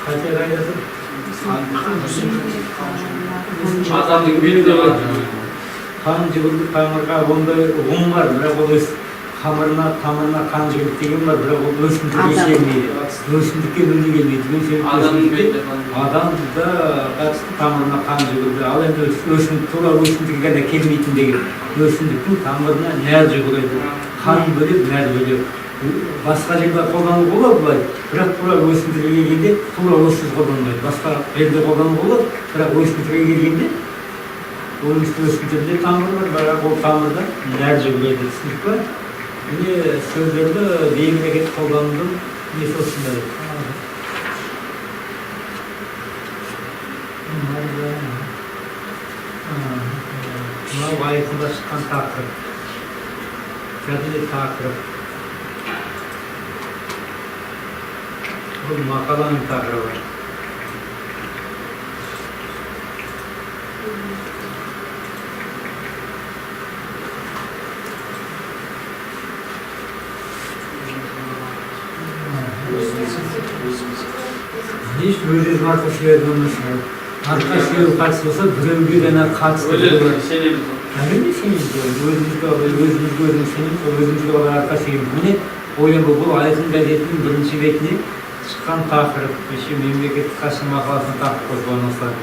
Kaça kaydasın? Adamın biri de var. Kan cıvıldı kamarga bunda un var, bırak o da kamarına kan cıvıldı деген var, bırak o da өсімдікке gelmeydi. Өсімдікке mündü gelmeydi. Adamın biri de var. Адам da қатысты тамырына қан жүгірді. Ал енді тура өсімдікке ғана келмейтін деген өсімдіктің тамырына нәр жүгіреді. Қан бөлек, нәр бөлек. Басқа жерде қолдануға болады былай, бірақ тура өсімдікке келгенде тура осыз қолданбайды. Басқа жерде қолдануға болады, бірақ өсімдікке келгенде оның өсімдікте тамыр бар, бірақ ол тамырда нәр жүгіреді. Түсінік па? Міне сөздерді бейімдеген қолданудың несі осындай. Мынау айқында шыққан тақырып. Кәдімгі тақырып. Бұл мақаланың тақырыбы. Hiç өзіңіздің арқа сүйеді болмасын. Арқа сүйеу қатысы болса, біреуге ғана қатысты болады. Әрине сенеміз, өзімізге арқа сүйеміз. Міне ойланбау, бұл айқын газетінің бірінші бетіне шыққан тақырып. Еще мемлекеттік хатшы мақаласының тақырып қозғалған осылар.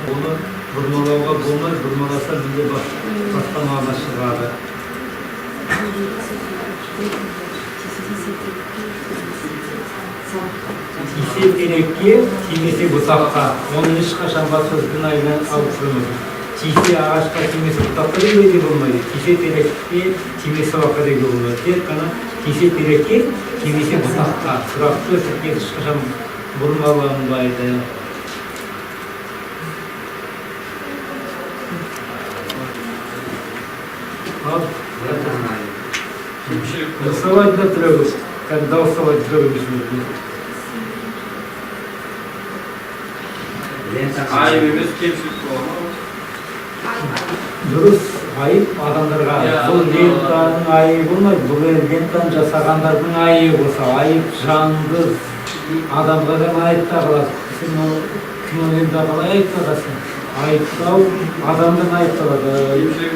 Оны бұрмалауға болмай, бұрмаласа бізде басқа мағына шығады. Тисе терекке, тимесе бұтаққа. Оны ешқашан бас сөздің айынан алып жүрміз. Тисе ағашқа, тимесе бұтаққа деуге болмайды. Тисе терекке, тимесе баққа деуге болмайды. Тек қана тисе терекке, тимесе бұтаққа. Сұрақты сөзге ешқашан бұрмаланбайды. Голосовать на требу, когда голосовать требу без нужды. Ayıbımız kimsiz olmaz. Dürüst ayıp adamlarga. Бұл лентаның айыбы болмайды. Бұл лентаны жасағандардың айыбы болса, айып жанды адамға ғана айып тағылады. Сен кім лента қалай айып тағасың? Айыптау адамдан айыпталады.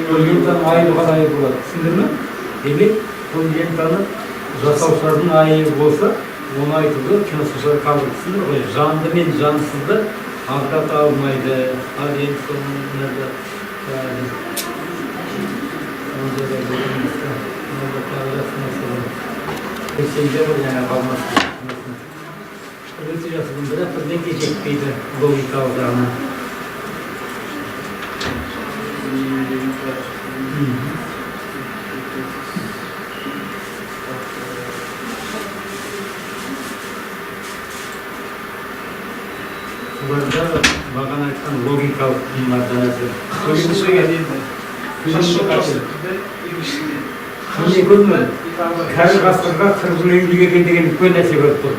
Лентаның айыбы қалай айып болады? Түсіндір ме? Демек, бұл лентаны жасаушылардың айыбы болса, оны айтуды киносушылар қалды. Түсіндір ғой? Жанды мен жансызды ажырата алмайды. Ал енді сонында өте жасыдым, бірақ бірдеңке жетпейді логикалық жағынан. Бұларда бағана айтқан логикалық нелерді Міне көрмеді. Кәрі ғасырға 40 жыл еңбек еткен деген үлкен нәрсе көріп тұр.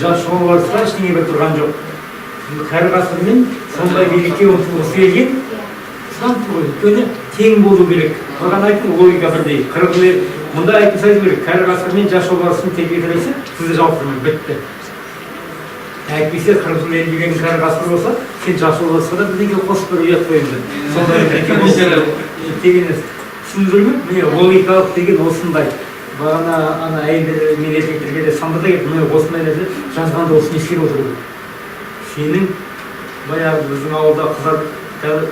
Жас шоғыларсыға ештеңе бір тұрған жоқ. Кәрі ғасырмен сондай билікке ұмтылғысы келген өйткені тең болу керек. Оған айттым, логика бірдей. 40 жыл мұнда айтып айту керек. Кәрі ғасырмен жас шоғыларсын тең етіресе, сізді жауып тұрмын, бітті. Әйтпесе 40 жыл еңбек кәрі ғасыр болса, сен жас шоғыларсыға да бірдеңке қосып бір ұят қойыңды. Сондай деген түсіндіру ме? Міне логикалық деген осындай. Бағана әйелдер мен еркектерге де сандырда келіп, міне осындай нәрсе жазғанда осыны ескеріп отыру. Сенің баяғы біздің ауылда қыздар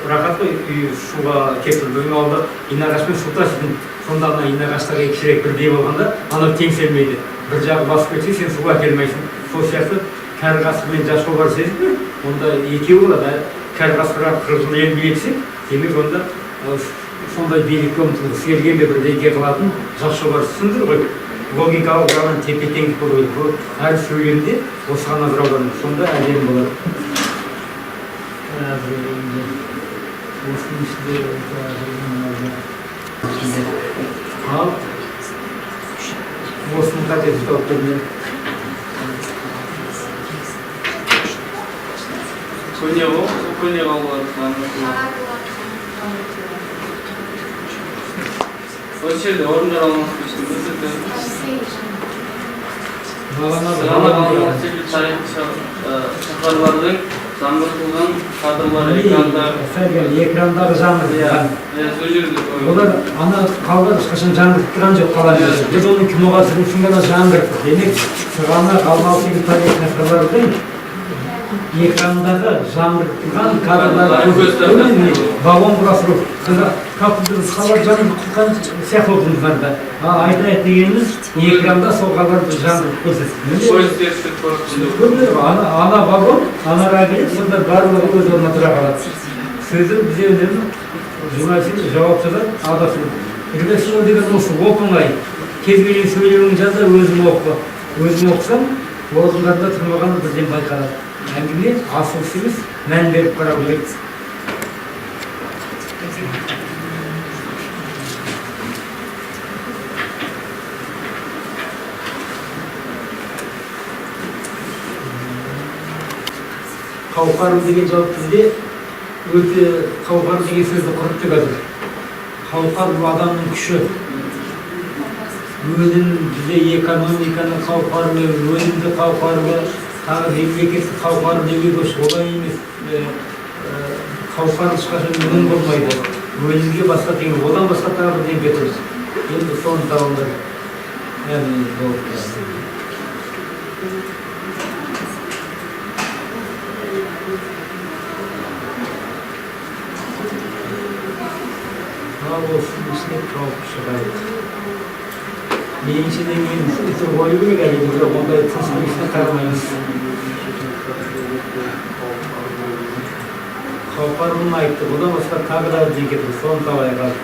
рахат қой, үй суға келіп тұр. Біздің ауылда инағашпен су таситын. Сонда инағаштарға кішірек бір дей болғанда, анау теңселмейді. Бір жағы басып кетсе, сен суға келмейсің. Сол сияқты кәрі ғасыр мен жас шоғылар сезіп пе? Онда екеуі болады. Кәрі ғасырға 40 жыл еңбек етсе, демек онда сондай билікке ұмтылғысы келгенде бірдеңке қылатын жас шоғылар түсіндір ғой. Логикалық жағынан тепе-теңдік болу керек. Бұл әр сөйлемде осыған назар аударыңыз. Сонда әдемі болады. Осының ішінде ал осының қатесі тауып көрмей. көне ғой, көне қалалар. Осы жерде орындар алмасып үшін Сығанақ ауылы секілді тарихи шаһарлардың жаңғыртылған кадрлар экрандар. Экрандағы жаңғыртылған. Сол жерде Олар ана қалалар ешқашан жаңғыртып тұрған жоқ қалада. Біз оны киноға түсіру үшін ғана жаңғырттық. Демек Сығанақ Алмалы секілді тарихи шаһарлардың экрандағы жаңғыртылған кадрлар вагон құрастыру. Как біз қалар жаңғыртылған сияқты отырмыздар. Айтайық дегеніміз экранда сол қаларды жаңғыртып көрсетеді. Ана вагон, ана рагелет, сонда барлығы өз орнына тұра қалады. Сөзі бізе үнемі журналистер жауапшыда адасу. Редакциялау деген осы оп-оңай. Кез келген сөйлеуің жазда өзім оқы. Өзім оқысам, орындарда тұрмағаны бірден байқалады. Әңгіме асығыс емес, мән беріп қарау керек. Қауқарым деген жалпы бізде өте қауқарым деген сөзді құрып қазір. Қауқар бұл адамның күші. Өнім бізде экономиканың қауқары, өнімді қауқары, тағы мемлекеттік қауқары деуге көш олай емес. Қауқар ешқашан өнім болмайды. Өнімге басқа деген, одан басқа тағы бірден кетеміз. Енді соны табылды. Olsun içine kalkıp çıkaydı. Birinciden yeni ısı boyu bile geldi. Onda tısmı içine kalmayız. Kalkarımın aitti. Bu da başka tağlar diketi. Son tavaya kaldı.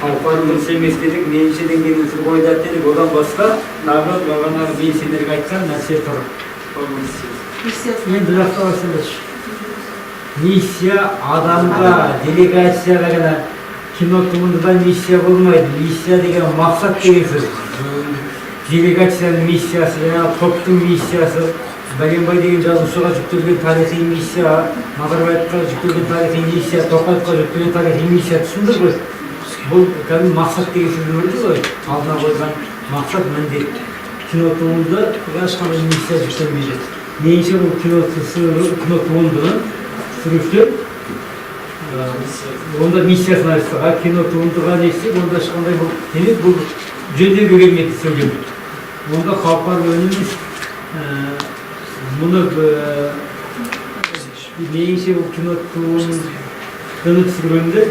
Kalkarımın sevmesi dedik. Birinciden yeni ısı boyu da dedik. Odan başka tağlar bağlanlar bir şeyleri kaçtan nasıl yapar? Енді жақта басымыз. Миссия адамға, делегацияға ғана кино туындыда миссия болмайды. Миссия деген мақсат деген сөз. Делегацияның миссиясы, жаңағы топтың миссиясы, Бәленбай деген жазушыға жүктелген тарихи миссия, Назарбаевқа жүктелген тарихи миссия, Тоқаевқа жүктелген тарихи миссия түсіндір ғой. Бұл кәдімгі мақсат деген сөз өрді ғой. Алдына қойған мақсат міндет. Кино туындыда ешқандай миссия жүктелмейді. Нейінше бұл кино туындыны түсірушілер онда миссиясын айтса, кино туындыға несі, онда ешқандай бұл демек бұл жөндеуге келмейді сөйлем. Онда қауқар өніміз мұны нейінше бұл кино туындыны түсіргенде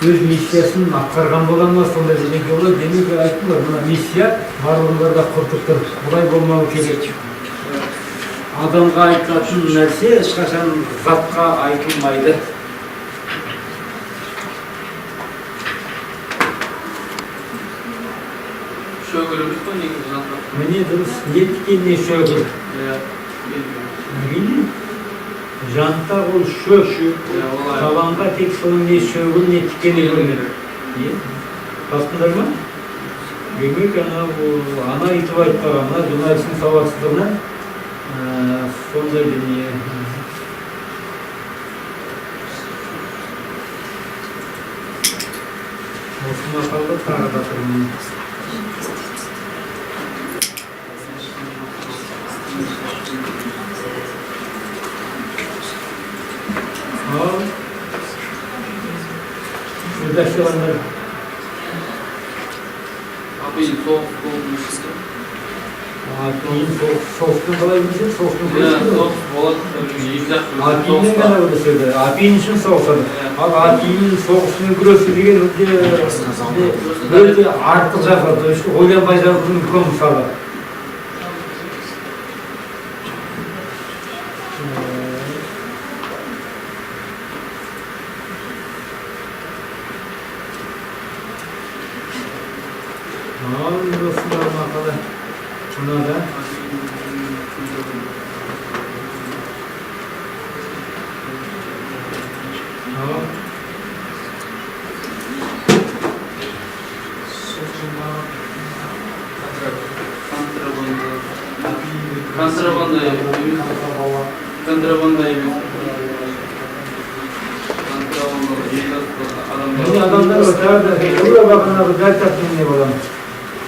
өз миссиясын атқарған болған ма, сондай дегенге олай демек айттым ғой, мына миссия барлығында құртып тұр. Бұлай болмауы керек. Адамға айтылатын нәрсе ешқашан затқа айтылмайды. Шөгіріміз қой негізі жатқа? Міне дұрыс, неткен не шөгір? Әрине, жанта ол шөк. Табанға тек соның не шөгір, не тікені көрмеді. Басқындар ма? Демек, ана айтып айтпаған, журналистің сауатсыздығынан сондай дүние. Осы мақалда тағы да тұрмын. Ал редакцияландар. Апайын соғыс болмышты. Кейін соғыстың қалай білсек, соғыстың көрсетті. Соғыс болады. Апиынның ғана өте сөйледі. Апиын үшін соғысады. Ал апиын соғыстың күресі деген өте артық жасады. Ойланбай жазудың үлкен мысалы. Ал осындағы мақала. Buna da tamam. Kontrabanda Kontrabanda емес. Kontrabanda емес. Şimdi adamlar otarda, öyle bakın abi, dert yaptığın ne olan.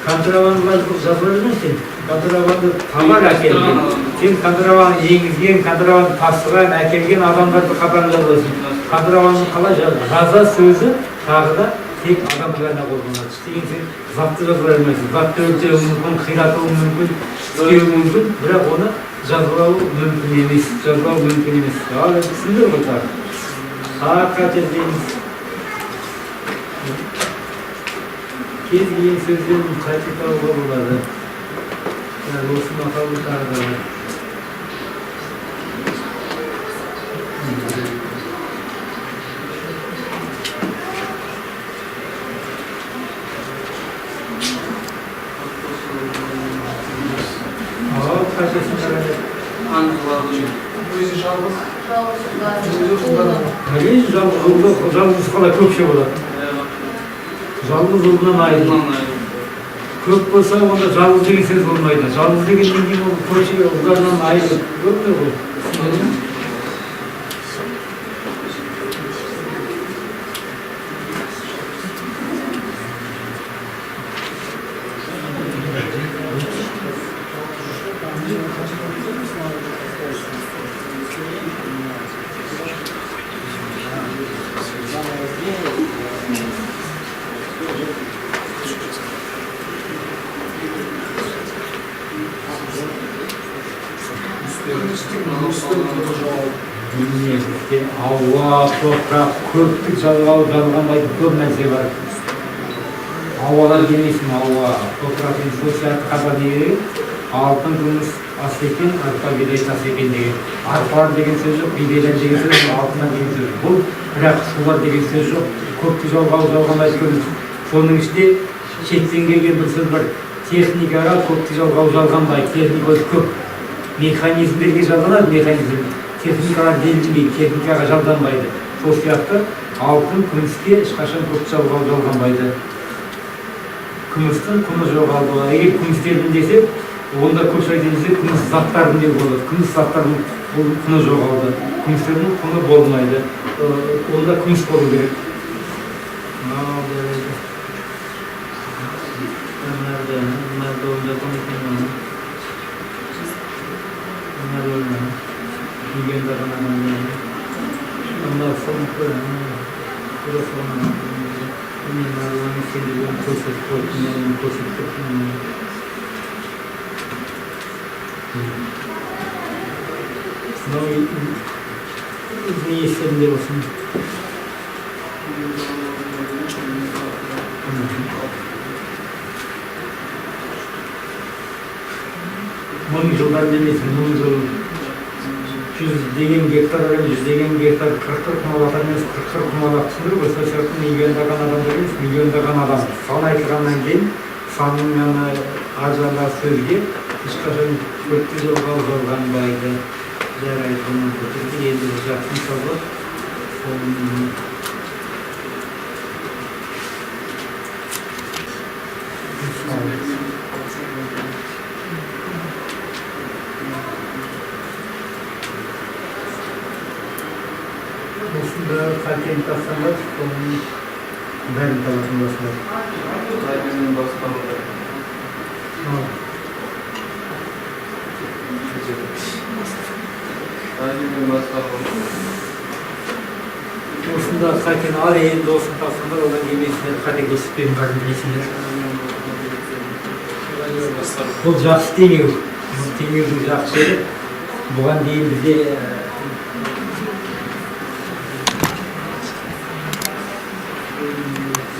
Kontrabandılar жазылır mısın? Kontrabandı tamar әкелген. Sen kontrabandı енгізген, kontrabandı тасыған, әкелген адамдарды қатарында болсын. Kontrabanды қалай жаза сөзі тағы да тек адамдарына қолданады. Істеген сен затты жаза алмайсың. Затты өлтіруі мүмкін, қиратуы мүмкін, істеуі мүмкін, бірақ оны жазбау мүмкін емес. Жазбау мүмкін емес. Ал түсіндір ғой тағы. Hakikaten kez келген сөздерін қайталауға болады. Осы мақалды тағы да бар. Ал қашасын қарады. Жалғыз қалай көпше болады. Жалғыз ұлынан айырылып. Көп болса, онда жалғыз деген сөз болмайды. Жалғыз дегеннен кейін ол көпше ұлдарынан айырылып. Көп те ғой. Ауа, топырақ, көптік жалғау жалғанбайтын көп нәрсе бар. Ауалар демейсің, ауа, топырақтың сол сияқты қаза деген, алтын күміс ас екен, арпа бидай тас екен деген. Арпалар деген сөз жоқ, бидайлар деген сөз жоқ, алтындар деген сөз жоқ. Бұл бірақ сулар деген сөз жоқ. Көптік жалғау жалғанбайтын. Соның ішінде шеттен келген бір сөз бар. Техникаға көптік жалғау жалғанбайды, техникасы көп. Механизмдерге жалғанады, механизм. Техникаға делінбейді, техникаға жалданбайды. Сол сияқты алтын күміске ешқашан көптік жалғау жалғанбайды. Күмістің құны жоғалды. Егер күмістердің десек, онда көпшілік айтып күміс заттардың деп болады. Күміс заттардың құны жоғалды. Күмістердің құны болмайды. Онда күміс болу керек. Ne istedim olsun. Мың жылдар демейсің, мың жыл. Жүздеген гектар емес, жүздеген гектар, 40 құмалақ емес, 40 құмалақ түсіндір ғой, сол сияқты миллиондаған адамдар емес, миллиондаған адам. Сан айтылғаннан кейін, санның ажарлы сөзге ешқашан көптік жалғау жалғанбайды. Жарайды, бұны көтерді, енді жақсы мысалы. Осында қайтен тастаңдар, оның бәрін табатын басылар. Қайтенен басталды. Қайтенен басталды. Осында қайтен ал енді осын тастаңдар, одан емесіндер қатегесіппен барын білесіңдер. Бұл жақсы теңеу. Теңеудің жақсы жері. Бұған дейін бізде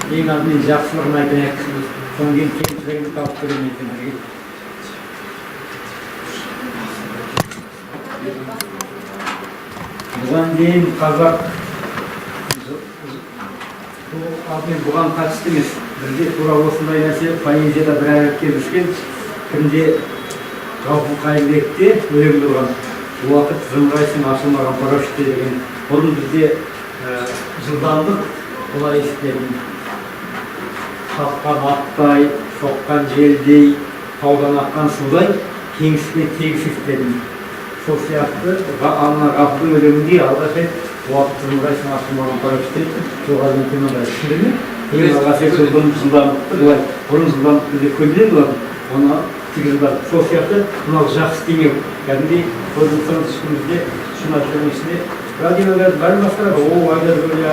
ең алдымен жақсылығын айтайық, содан кейін кемшілігін тауып көремейтін. Бұған дейін қазақ бұған қатысты емес. Бірде тура осындай нәрсе поэзияда бір әріп келіскен, кімде Ғафу Қайырбекте өлең болған. Уақыт зымғайсың ашылмаған парашютте деген. Бұрын бізде жылдамдық олай естілетін. Шапқан аттай, соққан желдей, таудан аққан судай теңсізге тегісіз дедім. Сол сияқты ана ғафтың өлеңінде алғаш рет уақыттың қайсың ашылмаған парашютті жоғарыдан төмен қарай түсіндірді ме? Ең алғаш рет бұрын жылдамдықты былай бұрын жылдамдықты деп көрмеген болатын. Оны тигізбады. Сол сияқты мынау жақсы демеу. Кәдімгідей көрдіңіз ішімізде шынашының ішінде радиода бәрін басқарады. Ол айдар бөле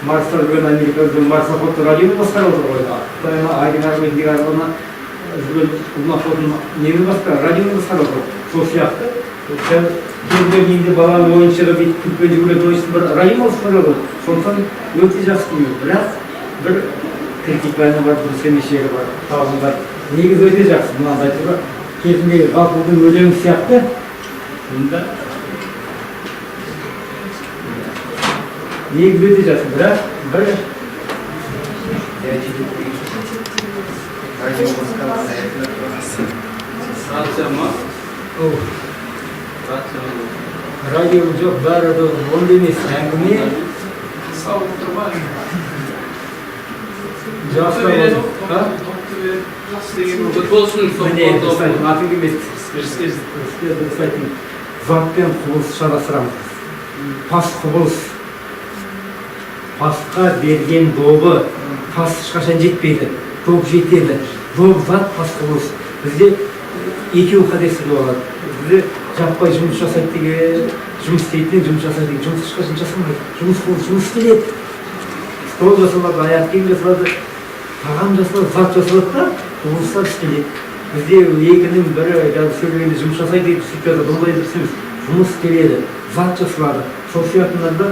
Марстар бөле Америкада марсоходты радионы басқарып отыр ғой. Қытайна айдың арбетіндегі арбаны ұлнақодын нені басқарады? Радионы басқарып отыр. Сол сияқты кейбір кейінде баланың ойыншығы бүйтіп күлпе жүгіретін ойыншығы бір радио басқарады. Сондықтан өте жақсы демеу. Бірақ бір критиканы бар, дұрыс емес жері бар, табын бар. Негізі өте жақсы. Мынаны айтуға кезіндегі ғафудың өлеңі сияқты. Мұнда негізі өте жақсы. Бірақ бір радио жоқ, бәрі онда емес әңгіме. Затпен құбылыс шарасырамыз. Пас құбылыс. Пасқа берген добы пас ешқашан жетпейді. Доп жетеді. Доп зат пас құбылыс. Бізде екеу қадесі болады. Бізде жаппай жұмыс жасайды деген, жұмыс істейтін жұмыс жасайды деген, жұмыс ешқашан жасамайды. Жұмыс істеледі. Стол жасалады, аяқ киім жасалады, тағам жасалады, зат жасалады да, құбылыстар істеледі. Бізде екінің бірі сөйлегенде жұмыс жасайды деп сөйтіп жатады, ондай дұрыс емес. Жұмыс істеледі, зат жасалады. Сол сияқтыларда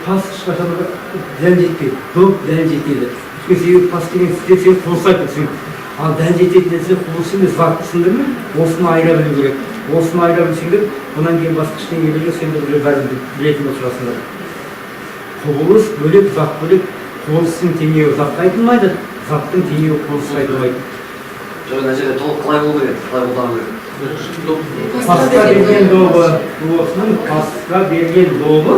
пас ешқашан дәл жетпейді, доп дәл жетеді. Себебі пас деген істесе құбылыс айтып. Ал дәл жететін нәрсе құбылыс емес, зат түсіндірді ме? Осыны айыра білу керек. Осыны айыра білсеңдер, бұдан кейін басқа ештеңе білмей сендер бәрін білетін отырасыңдар. Құбылыс бөлек, зат бөлек. Құбылыстың теңеуі затқа айтылмайды, заттың теңеуі құбылысқа айтылмайды. Жоқ, мына жерде толық қалай болу керек? Қалай қолдану керек? Пасқа берген добы, осының пасқа берген добы,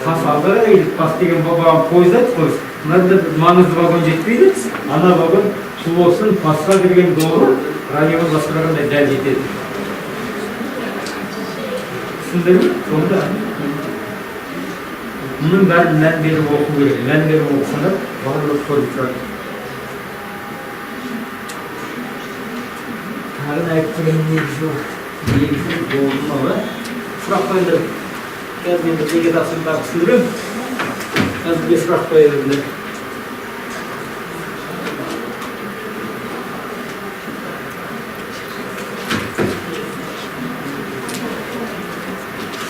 пас алды қарайды. Пас деген бабаған пойыз айтып, мынада маңызды вагон жетпейді, ана вагон туосын пасқа берген добы радионы басқарғандай дәл жетеді. Түсіндірме? Сонда мұның бәрін мән беріп оқу керек. Мән беріп оқысаңдар барлығы көріп тұрады. Тағын айтқан негізі болдым ала. Сұрақ қойдым. Қазір мен неге тақсырдағы түсіндірем. Қазірге сұрақ қойдым.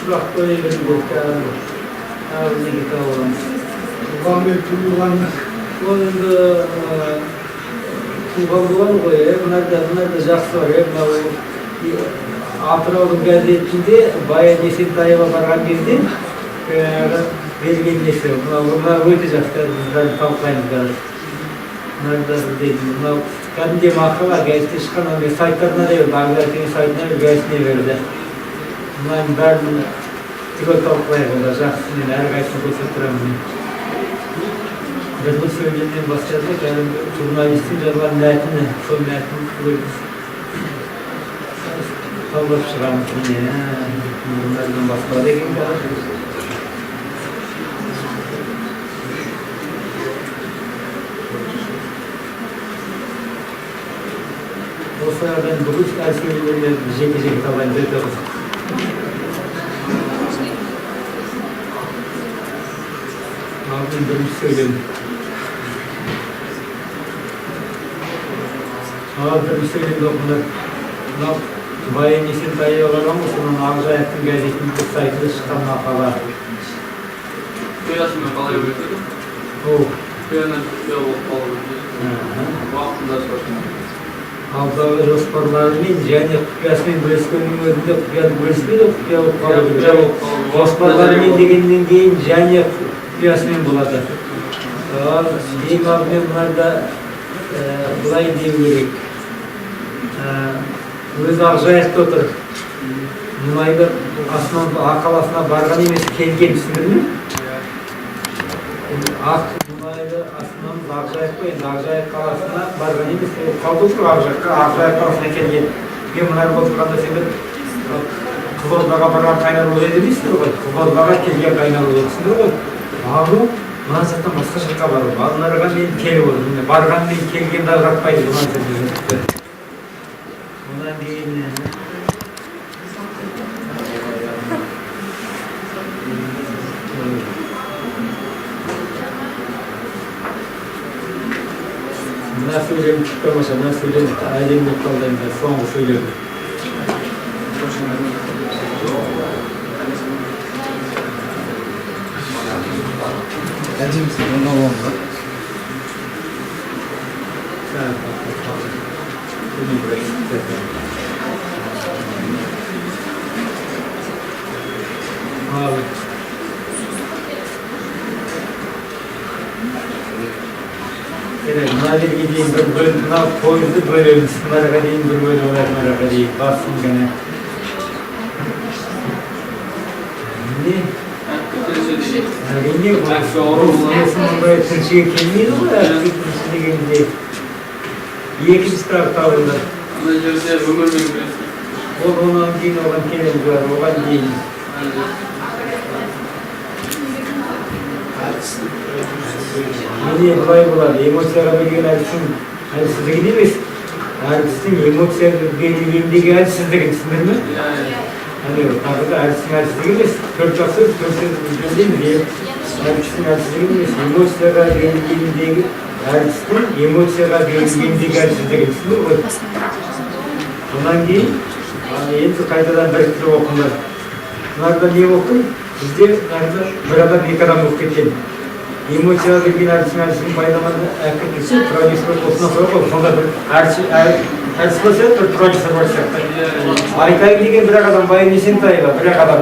Сұрақ қойдым. Неге тауыламыз. Бұғанмен туылғанды. Ол енді туылған болған ғой, мұнарда жақсы бар. Атыраудың газетінде Баян Есентаева барған кезде берген несі. Мұнар өте жақсы, біз талқылаймыз қазір. Мұнарда мынау кәдімде мақала газетте шыққан сайттарына да Бағдаттың сайтына газетіне берді. Мұнайын бәрін түгел талқылайық, ода жақсы, мен әрқайсысын көрсетіп тұрамын. Бір сөйлемнен бастады, кәдімгі журналистің жазған мәтіні, сол мәтінін көрдіңіз. Талдап шығамыз, журналдан басқа деген бар. Осылардан бүгін әр сөйлемдерді жеке-жеке талайын өтеміз. Алдын бірінші сөйлем. Бірінші сөйлемді оқыңдар. Баян Есентаева барған ғой, соның Ақжайықтың газетінің сайтында шыққан мақала. Қоясың қалай өтеді? Қояны уақытында сұрасың. Алдағы жоспарларымен және құпиясымен бөліскеннің өзінде құпияны бөліспейді, құпия болып қалады. Жоспарларымен дегеннен кейін және құпиясымен болады. Ең алдымен бұларда бұлай деу керек. Өзі Ақжайықта отыр. Мұнайды ақаласына барған емес келген, түсіндірді ме? Мұнайды астынан Ақжайықта, Ақжайық қаласына барған емес, қалды отыр Ақжайық қаласына келген. Мен мына отырғанда сендер Қызылордаға барған қайнар өледі дейсіңдер ғой. Қызылордаға келген қайнар өледі дейсіңдер ғой. Бару, мына жақтан басқа жаққа бару. Балаларға мен келіп отырмын. Барғанмен келгенді ажыратпайды бұған сөздерді. Одан кейін mına söyleyeyim çıkmasa, mına söyleyeyim ailemde kaldığım da son söylüyorum. Acı mısın? Ne oldu? Sen kalk. Bunu bırak. Abi. Evet, nadir gideyim bir bölüm, poyuzlu bölüm, sınırlara değil bir bölüm olanlara değil, bassın gene. Ne? Ne bu? Resmen böyle Türkçe'ye kelmeyiz ama Türkçe'ye gelince. İki taraf tavırlar. Ama gözde ömür mü? Ondan değil olan kelimiz var, olan değil. Yine kolay bular, emosiyaga берген әлсіздігін емес, әртістің эмоцияға берілгендегі әлсіздігін түсіндірме? Тағы да әртістің әлсіздігі емес, төрт жақсы, төрт сөздейміз, әртістің әлсіздігі емес, эмоцияға берілгендегі әртістің эмоцияға берілгендегі әлсіздігін түсіндір ғой. Сонан кейін, енді қайтадан біріктіріп оқыңдар. Бұнарда не оқын? Бізде бір адам, екі адам оқып кеткен. Эмоцияға берген әртістің байламаны әкіп кетсе, продюсер осына соға сонда бір әртіс болса, бір продюсер бар сияқты. Айтайын деген бір адам Баян Есентаева, бір адам.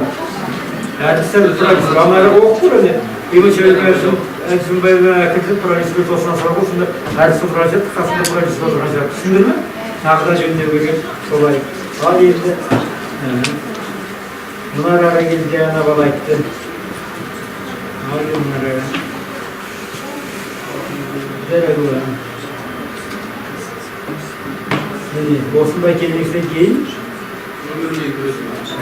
Әртістер бір продюсер, анары оқып тұр әне. Эмоцияға берген әртістің байламаны әкіп кетсе, продюсер осына соға сонда әртістің продюсер, қасында продюсер отырған сияқты. Түсіндір ме? Тағы да жөндеу керек, солай. Ал енді Мынар ара келді ана бала айтты. Ал мынар ара. Осындай келместен кейін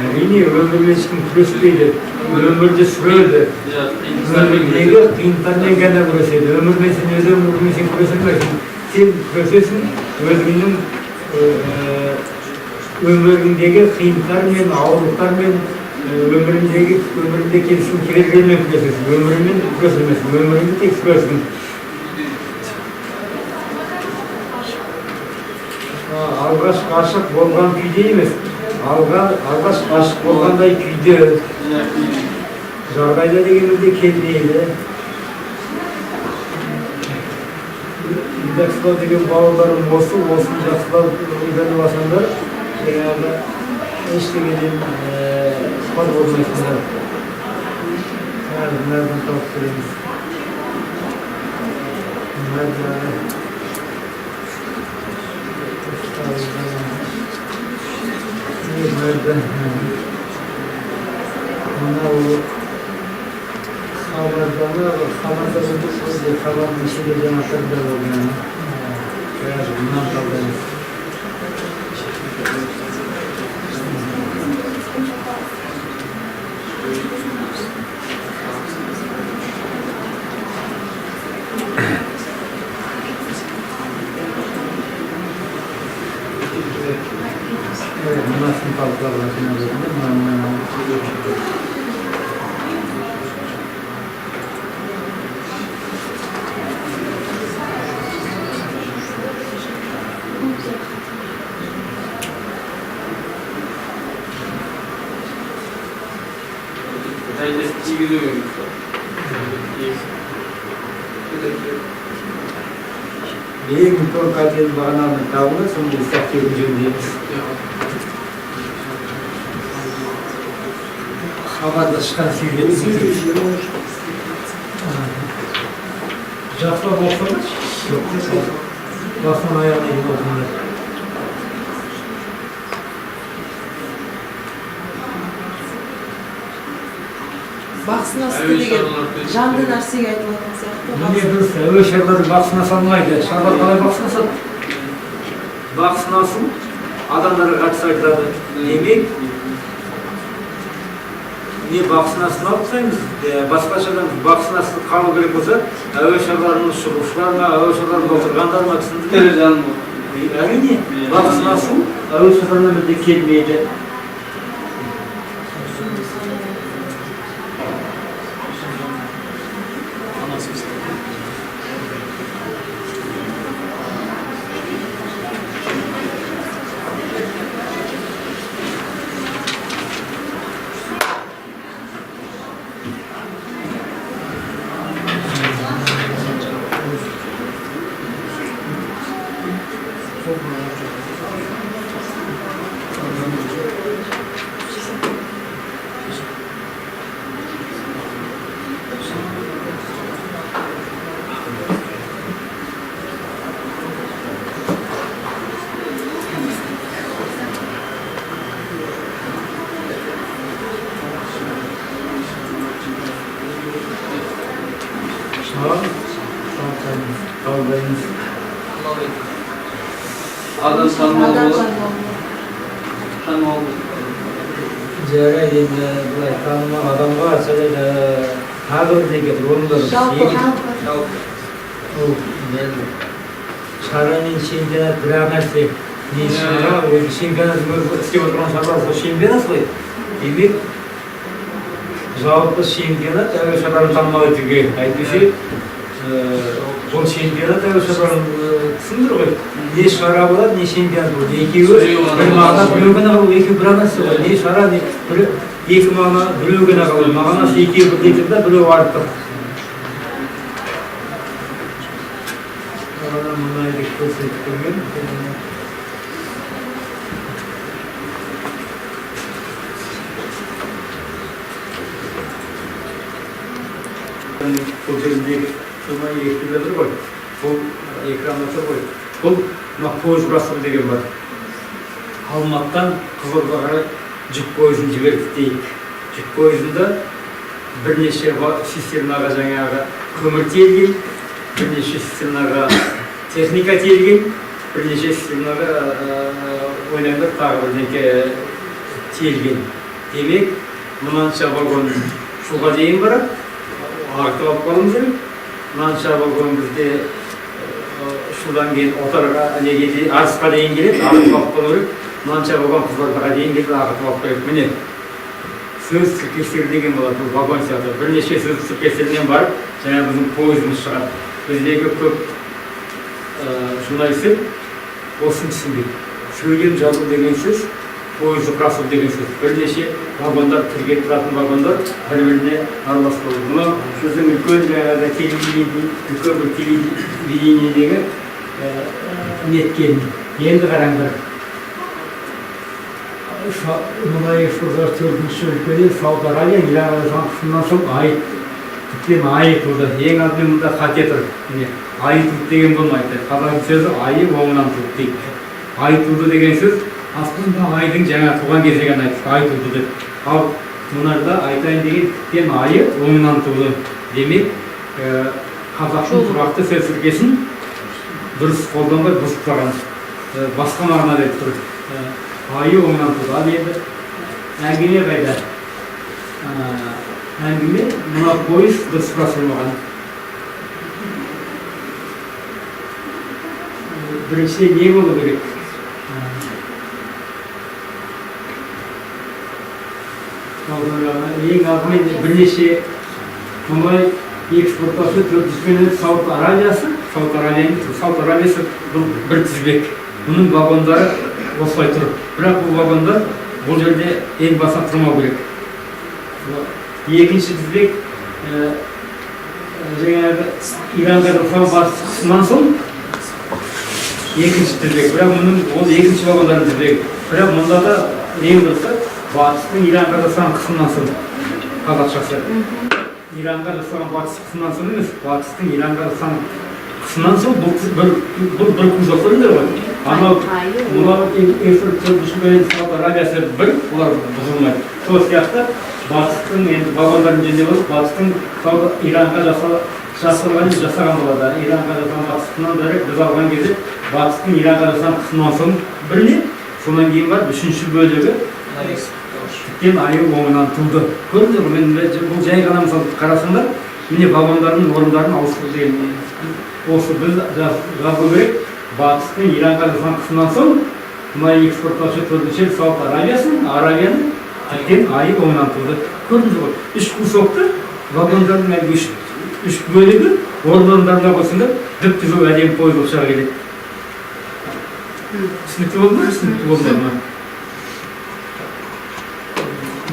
әрине өмірмен ешкім күреспейді, өмірді сүреді. Өмірдегі қиындықтармен ғана күреседі. Өмірмен сен өз өмірмен сен күресе алмайсың. Сен күресесің өзіңнің өміріңдегі қиындықтармен, ауырлықтармен, өмірінде келісім кедергілермен күресесің. Өмірмен күреселмесің, өміріңді тек сүресің. Алғаш ғашық болған күйде емес, алғаш ғашық болғандай күйде. Жағдайда дегенімізде келмейді. Жақсылау деген бауырларым осыны жақсылау үйленіп алсаңдар, ештеңеден қор болмайсыңдар. Мынардан тауып көреміз. Хабарда өтіп, хабардың ішінде жаңатарда болған. Бұнан қалдаймыз. Münasın kalklarına Eң үлкен қатерлі бағананың тауына сондай сәттерін жөндейміз. Хабарда шыққан сөйлеміз. Жақсылап оқыңыз. Басынан аяғына дейін оқыңыз. Бақсынасы деген жанды нәрсеге айтылатын сияқты. Міне дұрыс, әуе шарлары бақсына салмайды. Шарлар қалай бақсына салды? Бақсынасын адамдарға қатысты айтылады. Демек, не вакцинасын алып тастаймыз, басқашадан вакцинасын қалу керек болса, әуе шарларының ұшырушылар ма, әуе шарларында отырғандар ма түсіндірді? Әрине, вакцинасу әуе шарларына мүлде келмейді. Adam tanımalı olur. Tanımalı olur. Жарайды, енді былай танымал адамға тағы бір деген орындар шараның чемпионат бір нәрсе не шара өзі чемпионат істеп отырған шаралар сол чемпионат қой. Демек жалпы чемпионат әуе шараларын танымал етуге әйтпесе бұл чемпионат әуе шараларын түсіндір ғой. Не шара болады, не чемпионат болады. Екеуі бір мағына біреу ғана қалу, екеуі бір нәрсе ғой. Не шара, не екі мағына біреу ғана қалу. Мағынасы екеуі бірдей тұр да, біреу артық. Мұнайды көрсетіп көрген. Бұл жеріндегі шумай екілері ғой. Бұл экранасы ғой. Бұл пойыз құрастыру деген бар. Алматыдан Қызылордаға қарай жүк пойызын жібердік дейік. Жүк пойызында бірнеше цистернаға жаңағы көмір тиелген, бірнеше цистернаға техника тиелген, бірнеше цистернаға ойнаңдар тағы бірнеке тиелген. Демек, мынанша вагон суға дейін барады, артып алып қалуымыз керек. Мынанша вагон бізде шудан кейін отарға арысқа дейін келеді, ағытып алып қалу керек. Мынанша вагон Қызылордаға дейін келеді, ағытып алып керек. Міне, сөз тіркестері деген болады, бұл вагон сияқты. Бірнеше сөз тіркестерінен барып, жаңа біздің пойызымыз шығады. Біздегі көп журналистер осын түсінбейді. Сөйлем жазу деген сөз, пойызды құрастыру деген сөз. Бірнеше вагондар, тіркеп тұратын вагондар бір-біріне араластыру. Мынау біздің үлкен телевидениедегі неткен. Енді қараңдар. Мұнай экспорттары 4-ші өлкеде Сауд Арабия, Иран қысымнан соң айып, тіптен айып болды. Ең алдымен мұнда қате тұр. Айып тұлды деген болмайды. Қазақ сөзі айып оңынан тұлды дейді. Айып тұлды деген сөз астында айдың жаңа туған кезде ғана айтты, айып тұлды деп. Ал мұнарда айтайын деген тіптен айып оңынан тұлды. Демек, қазақтың тұрақты сөз тіркесін дұрыс қолданбай бұзып тұрған. Басқа мағына деп тұр. Айы оңынан тұлды. Ал енді әңгіме қайда? Әңгіме мына пойыз дұрыс құрастырылмаған. Бірінші не болу керек? Ең алдымен бірнеше мұнай экспорттаушы 400 Сауд Арабиясы бұл бір тізбек. Бұның вагондары осылай тұр. Бірақ бұл вагондар бұл жерде ең басынан тұрмау керек. Екінші тізбек жаңағы Иранға жасаған басынан соң екінші тізбек. Бірақ мұның ол екінші вагондардың тізбегі. Бірақ мұнда да ең дұрысы батыстың Иранға жасаған қысымнан соң қазақшасы. Иранға жасаған батыс қысымнан соң емес, батыстың Иранға жасаған қысымнан соң бұл бір кузов көріндер ғой. Анау мұлар Сауд Арабиясы бір, олар бұзылмайды. Сол сияқты батыстың вагондарын жөндеп алып, батыстың Иранға жасаған болады. Иранға жасаған батыстың біз алған кезде батыстың Иранға жасаған қысымнан соң біріне, Сонан кейін барып үшінші бөлігі тіптен аю оңынан туды. Көрдіңіздер ме? Мен бұл жай ғана мысалы қарасаңдар, міне балуандардың орындарын ауыстырды деген. Осы біз жазу керек. Батыстың Иранға жасаған қысымнан соң мұнай экспорттаушы төртінші Сауд Арабияның тіптен айы оңынан туды. Көрдіңіздер ғой? Үш кусокты вагондардың әлгі үш бөлігі орындарына қосыңдар, дүп-түзу әдемі пойыз болып шыға келеді. Түсінікті болды ма? Түсінікті болды ма?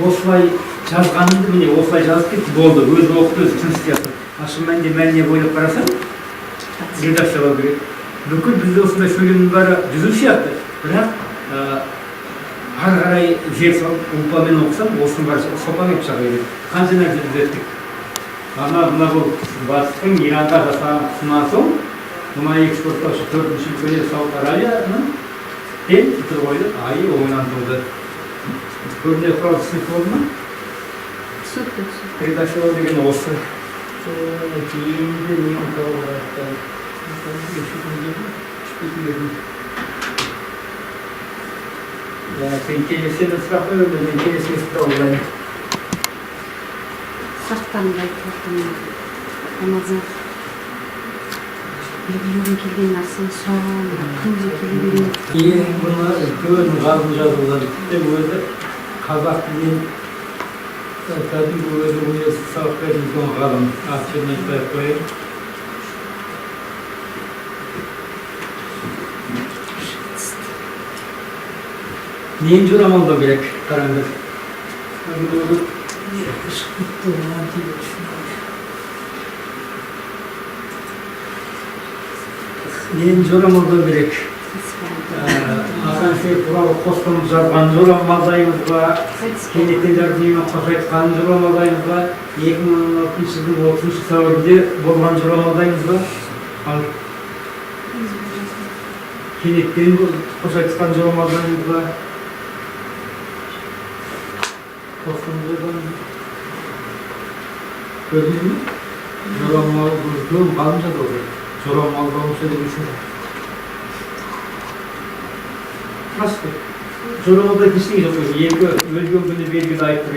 Осылай жазғанымды міне осылай жазып кетті, болды. Өзі оқыды, өзі тыныс істейді. Шын мәніне бойлап қарасаң, редакциялау керек. Бүкіл бізде осындай сөйлемнің бәрі жүзу сияқты. Бірақ ары қарай жер салып, ұлпамен оқысам, осының бәрі сопаң етіп шыға келеді. Қанша нәрсе түзеттік. Мына бұл батыстың Иранға жасаған қысымнан соң мұнай экспорттаушы төртінші өлкелер Сауд Арабияның тен тұтыр қойды, айы оңынан туды. Көріне құрал түсінікті болды ма? Түсінікті. Редакциялау деген осы. Кейінгі нені қалуға сен келесені сұрақ қойды, мен келесені сұрақ олайын. Сырттан айтып Рамазан бір-бірінен келген нәрсені сұраған, күнде келе береді. Бұны үлкен ғалым жазулар тіптен өзі қазақ тілінен кәдімгі өзі университет сабақ берген ғалым. Аты-жөнін айтпай қояйын. Нені жорамалдау керек, қараңдар. Нені жорамалдау керек. Ақан сер туралы қосқымыз жазған жорамалдаймыз ба, кенеттендердің қоса айтқан жорамалдаймыз ба, 2016 жылдың 30 сәуірінде болған жорамалдаймыз ба, ал кенеттен қоса айтқан жорамалдаймыз ба, көрдіңіз ме? Жорамалдау қалым жады ғой. Жорамалдау сөйлеген сөз. Рас қой. Жорамалда ештеңе жоқ қой. Екі өлген күні белгілі айтып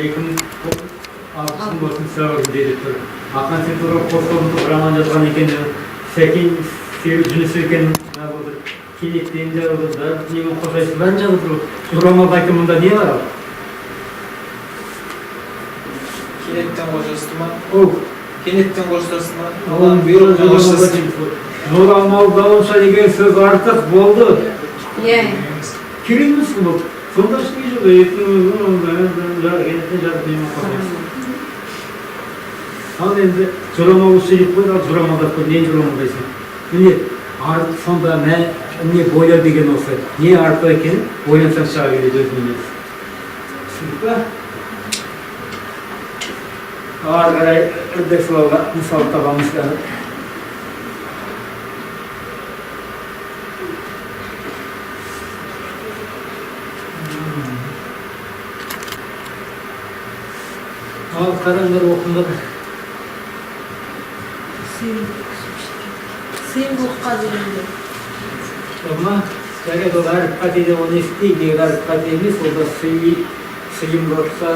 тұр. 2060 сәуірінде деді тұр. Ақан сен туралы қосылымдық роман жазған екен. Сәкен Жүніс екен. Кенеттен жазып, немен қосайсың бәрін жазып тұр. Жорамалда айтып мұнда не бар ал? Кенеттен қосасыз ма? Ол. Кенеттен қосасыз ма? Оның бұйрық жорамалдауынша деген сөз артық болды. Керек емес бұл. Сонда ішіне жоқ. Кенеттен жазып немен қосайсың. Ал енді жорамал сөйлеп қойды, ал жорамалдап қойды. Нені жорамалдайсың? Міне, сонда не бойлау деген осы. Не артық екенін ойлансаң шыға келеді өзінен. Түсіндік па? Ары қарай редакциялауға мысал табамыз қазір. Ал қараңдар оқыңдар. Сыйымдылыққа дегенде. Ama yani dolar katide onu istiyor, katide емес, o da сыйымдылыққа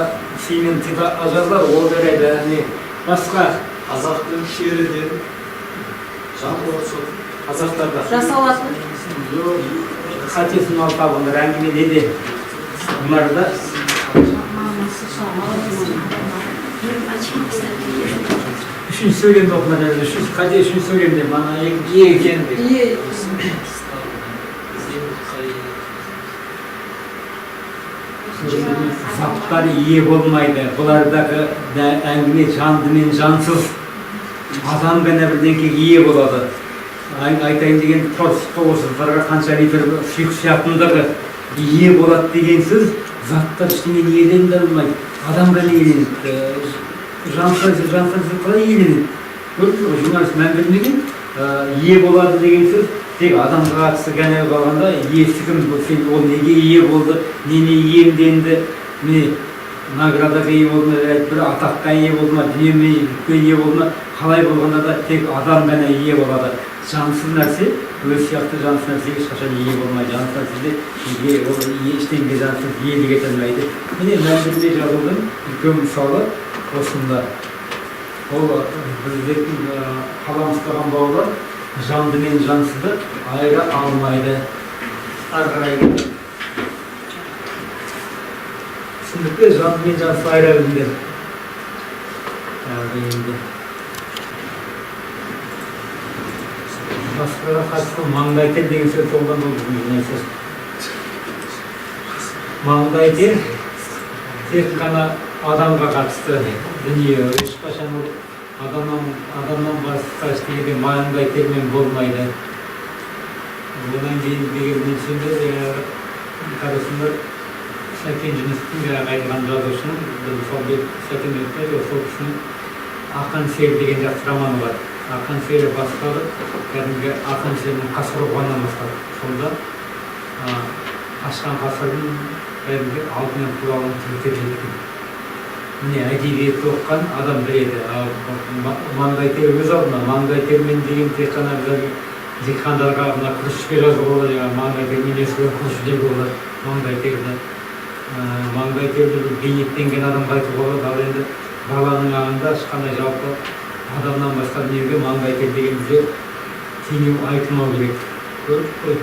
сыйментігі азарлар ол береді. Yani басқа Қазақтың шеріден жалпы осы қазақтарда Жасалатын. қатесін алып табыңдар, әңгіме неде? Бұларда үшінші сөйлемді оқымады, қате үшінші сөйлемде, мана екен дейді. Заттар ие болмайды. Бұлардағы әңгіме жанды мен жансыз. Адам ғана бірдеңке ие болады. Айтайын деген торсықтығы қанша литр сұйық сиятындығы ие болады деген сөз. Заттар іштеген иеленді болмайды. Адам ғана иеленеді. Жансыз қалай иеленеді. Көрдіңіз ғой, журналист мән бермеген ие болады деген сөз. Тек адамға қатысы ғана қалғанда иесі кім, ол неге ие болды, нене иемденді, наградаға ие болды ма, бір атаққа ие болды ма, дүниеге ие болды ма, қалай болғанда да тек адам ғана ие болады. Жансыз нәрсе өз сияқты жансыз нәрсеге ешқашан ие болмайды. Жансыз нәрседе ештеңеге жансыз иелік ете алмайды. Міне мәтінде жазылған үлкен мысалы осында. Ол біздің қалам ұстаған бауырлар жанды мен жансызды айыра алмайды. Ары қарай түсіндікті жанды мен жансыз айыра біліңдер. Басқаға қатысты маңдай тер деген сөз қолдан болды нәрсе. Маңдай тер тек қана адамға қатысты дүние. Ешқашан адамнан басқа ештеңеде маңдай термен болмайды. Одан кейін деген менсенде қарасында Сәкен Жүністің айтқан жазушының мысалы Сәкен Жүністің сол кісінің Ақан сері деген жақсы романы бар. Ақан сері басталып, кәдімгі Ақан серінің қасқыр оғаннан басталып. Сонда ашқан қасқырдың кәдімгі алтынмен құлағын тігітер екен. Міне әдебиетті оқыған адам біледі. Маңдай тер өз алдына, маңдай термен деген тек қана диқандарға мына күрішке жазуға болады, маңдай термен есіген күріш деуге болады. Маңдай терді бейнеттенген адамға айтуға болады. Ал енді баланың аңында ешқандай жалпы адамнан басқа дүниеге маңдай тер деген бізде теңеу айтылмау керек. Көріп қой.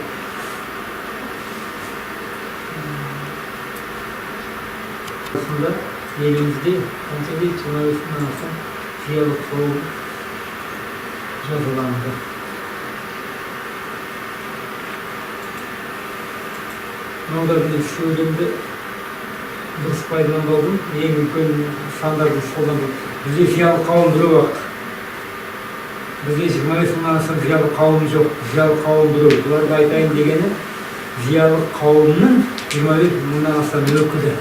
Осында елімізде қанша дейді 25-тен астам зиялы қауым жазылғанды. Мынада мен сөйлемді дұрыс пайдаланбаудың ең үлкен сандарды қолданып. Бізде зиялы қауым біреу-ақ. Бізде 25-тен астам зиялы қауым жоқ. Зиялы қауым біреу. Бұларды айтайын дегені зиялы қауымның 25-тен астам өкілі.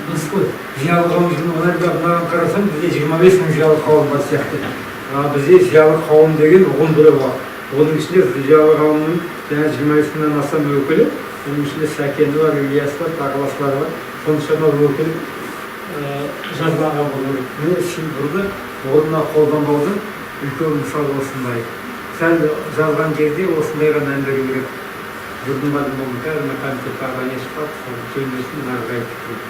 Дұрыс қой. Зиялы қауым мынаған қарасаң, бізде 25 мың зиялы қауым бар сияқты. Бізде зиялы қауым деген ұғым біреу бар. Оның ішінде зиялы қауымның 25 мыңнан астам өкілі. Оның ішінде Сәкені бар, Ильяс бар, тағыластары бар. Соншама өкіл жазбаған болу. Міне символды орнына қолданбаудың үлкен мысалы осындай. Сәл жазған кезде осындай ғана әндіру керек. Жүрдің бадым болдың кәріні қамтып аған ешпат, сөйлесін нарға айтып.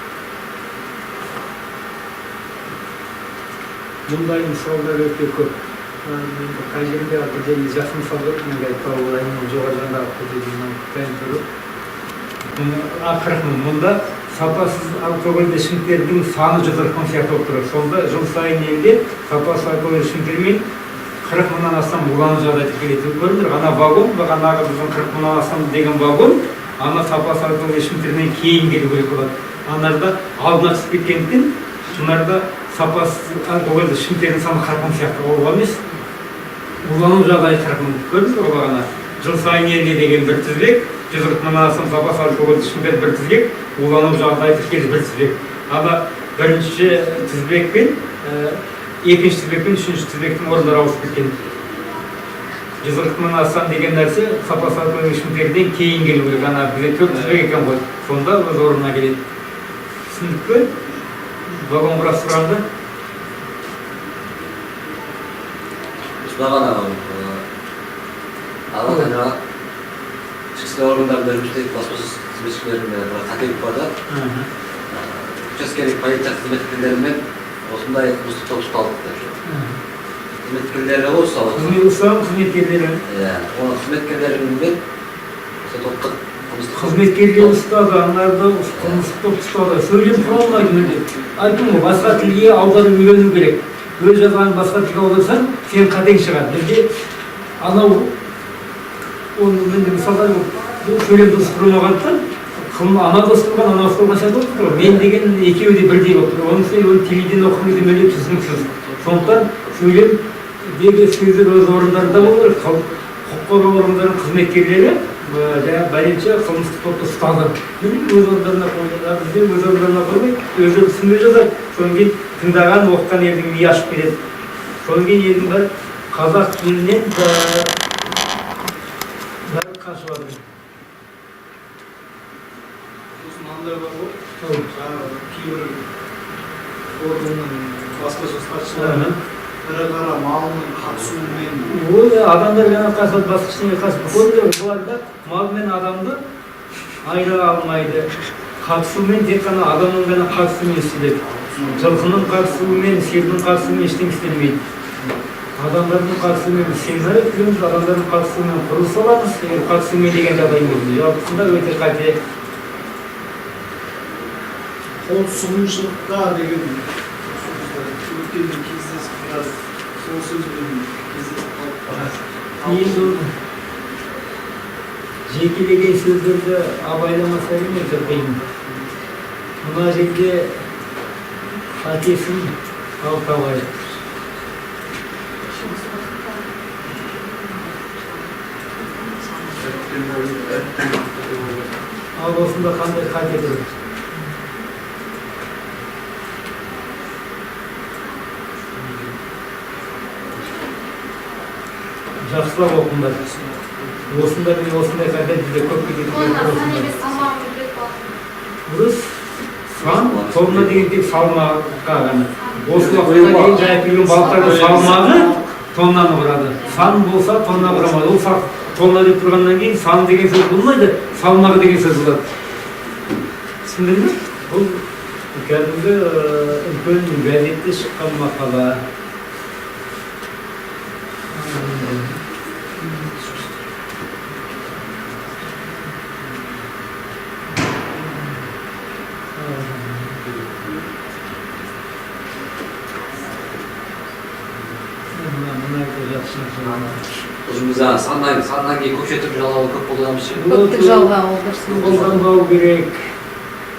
Мұндай мысалдар өте көп. Қай жерде ақылден жақсы мысалдар өтінен айтпау олайын жоғарғанда ақылден түрі. Ақырық мұнда сапасыз алкоголь ішімдіктердің саны 140 мың сияқты болып тұрады. Сонда жыл сайын елде сапасыз алкоголь ішімдіктермен 40 мыңнан астам улану жағдайы тіркеледі. Көрдіңдер, ана вагон, бағанағы біздің 40 мыңнан астам деген вагон, ана сапасыз алкоголь ішімдіктермен кейін келу керек болады. Анарда алдына түсіп кеткендіктен, шынарда сапасыз алкоголь ішімдіктердің саны 40 мың сияқты болуға емес, улану жағдайы 40 мың. Көрдіңдер, бағана жыл сайын елде деген бір тізбек, 140 мыңнан астам сапасыз алкоголь ішімдіктер бір тізбек, улану жағдайы тіркелді бір тізбек. Ана бірінші тізбекпен, екінші тізбекпен, үшінші тізбектің орындары ауысып кеткен. 140 мыңнан астам деген нәрсе сапасыз алкоголь ішімдіктерден кейін келу керек. Ана бізде 4 тізбек екен ғой. Сонда өз орнына келеді. Түсіндік пе? Вагон құрастырғанды? Бағана жаңа ішкі істер органдарында жұмыстайтын баспасөз қызметшілерінің қателік бар да. Учаскелік полиция қызметкерлерімен осындай қылмыстық топ ұсталды. Қызметкерлері ғой ұсталды. Қызметкерлері. Иә, оны қызметкерлерімен топтық қызметкерлер ұстады, анарды қылмыстық топ ұстады. Сөйлем құралмайды мүлде. Айттым ғой, басқа тілге аударып үйрену керек. Өз жазғанын басқа тілге аударсаң, сен қатең шығады. Бізде анау мысалдар сөйлем дұрыс құрылмағандықтан, ана дұрыс құрған, ана ұсталған сияқты болып тұр. Мен деген екеуі де бірдей болып тұр. Оның үстіне телевидение оқыған кезде мүлде түсініксіз. Сондықтан сөйлемдегі сөздер өз орындарында болу керек. Құқық қорғау органдарының қызметкерлері бәленше қылмыстық топты ұстады. Өз орындарына қойды, бізде өз орындарына қоймай, өздері түсінбей жазады. Содан кейін тыңдаған, оқыған елдің миы ашып кетеді. Содан кейін елдің бәрі қазақ тілінен бәрі қашып жатыр. Сосын мынандай бар ғой, жаңағы кейбір органның баспасөз хатшылары ірі қара малының қатысуымен Ол адамдар ғана қатысады, басқа ештеңе қатыспайды. Бұларда мал мен адамды айыра алмайды. Қатысумен тек қана адамның ғана қатысуымен істеледі. Жылқының қатысуымен, сиырдың қатысуымен ештеңе істелмейді. Адамдардың қатысуымен біз семинар өткіземіз, адамдардың қатысуымен құрылыс аламыз, қатысуымен деген жағдай болды. Жалпысында өте қате. қол сұғушылыққа деген өткенде кездесіп біраз сол сөзбен кездесіп Енді жекелеген сөздерді абайламаса емес қиын. Мына жерде қатесін алып табайық. Ал осында қандай қате тұр? Жақсылап оқыңдар. Осында мен осындай қате бізде көп кететін дұрыс. Сан тонна деген тек салмаққа ғана. Осы уақытқа дейін жайып келген балықтардың салмағы тоннаны құрады. Сан болса тонна құрамайды. Ол тонна деп тұрғаннан кейін сан деген сөз болмайды, салмағы деген сөз болады. Түсіндіңіз бе? Бұл кәдімгі үлкен газетте шыққан мақала. Өзімізде саннан кейін көкшетіп жалауы көп қолданамыз ше. Көптік жалғау дұрсын. Қолданбау керек.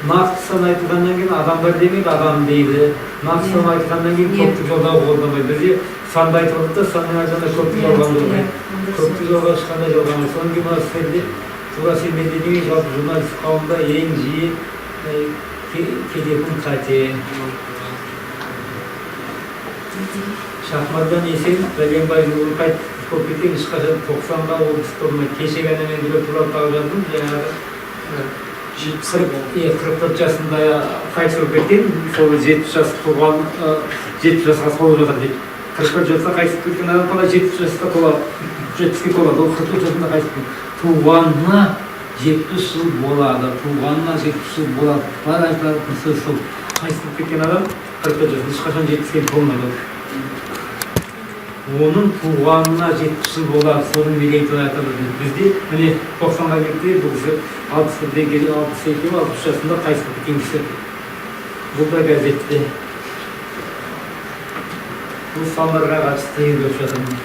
Нақты сан айтылғаннан кейін адамдар демейді, адам дейді. Нақты сан айтылғаннан кейін көптік жалғау қолданбайды. Бізде санды айтылды да санның артында көптік жалғандырмайды. Көптік жалғау ешқандай жалғамайды. Содан кейін мына сіздерде тура сенбеде деген жалпы журналист қауымда ең жиі кететін қате. Шахмардан есен, Бәленбай жолын қайт көп кеткен, ешқашан 90-ға ол кісі тұрмайды. Кеше ғана мен біреу туралы тауып жаздым, жаңағы 44 жасында қайтыс болып кеткен, сол 70 жас туған, 70 жасқа толып жатыр дейді. 44 жаста қайтыс кеткен адам қалай 70 жасқа толады, 70-ке толады, ол 44 жасында қайтыс кеткен. Туғанына 70 жыл болады, туғанына 70 жыл болады. Бар айтылатын сөз сол. Қайтыс кеткен адам 44 жасында, ешқашан 70-ке толмайды. Оның туғанына 70 жыл болады, соның мерейтойы аталады. Бізде міне 90-ға келді, бұл кісі 62-ден келіп 63 жасында қайтыс кеткен кісі. Бұл да газетте. Бұл санларға қатысты енгізіп жатырмын.